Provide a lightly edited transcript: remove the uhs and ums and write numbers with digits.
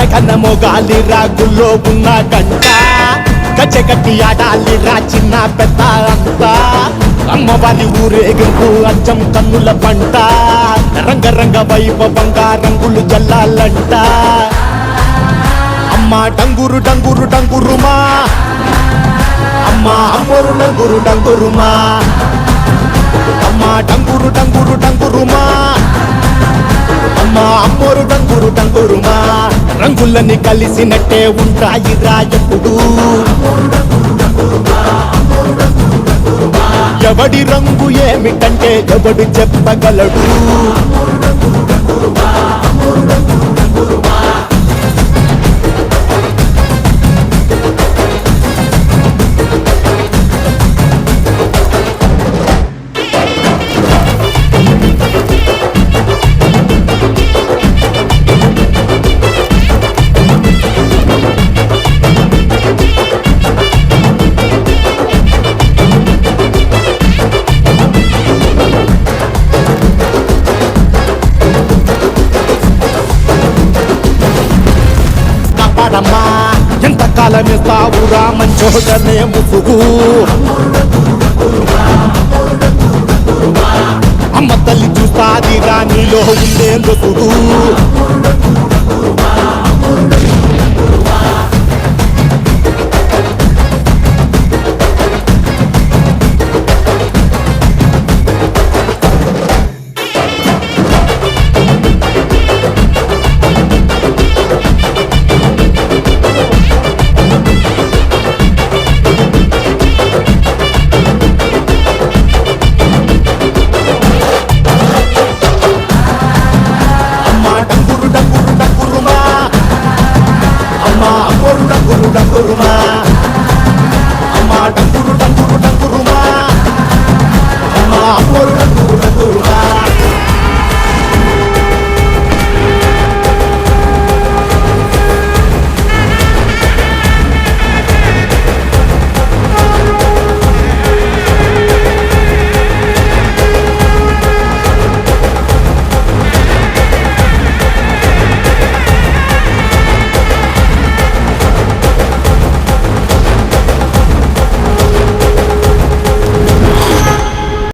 గగనమో గాలి రాగుల్లో ఉన్న గంట గచ్చగట్టి ఆడాలి రా చిన్న పెద్ద అంతా అమ్మవారి ఊరేగింపు అచ్చం కన్నుల పంట రంగరంగ వైభవంగా రంగులు జల్లాలంట అమ్మ డంగురు డంగురు డంగురుమా అమ్మ అమ్మోరు డంగురు డంగురుమా అమ్మ డంగురు డంగురు డంగురుమా అమ్మ అమ్మోరు డంగురు డంగురుమా రంగులని కలిసినట్టే ఉంటాయి రా ఎప్పుడు ఎవడి రంగు ఏమిటంటే ఎవడు చెప్పగలడు ఎంతకాలం ఇస్తావురా మంచోడనే ముసుగు అమ్మ తల్లి చూస్తాదిరా నీలో ఉండే రుసుగు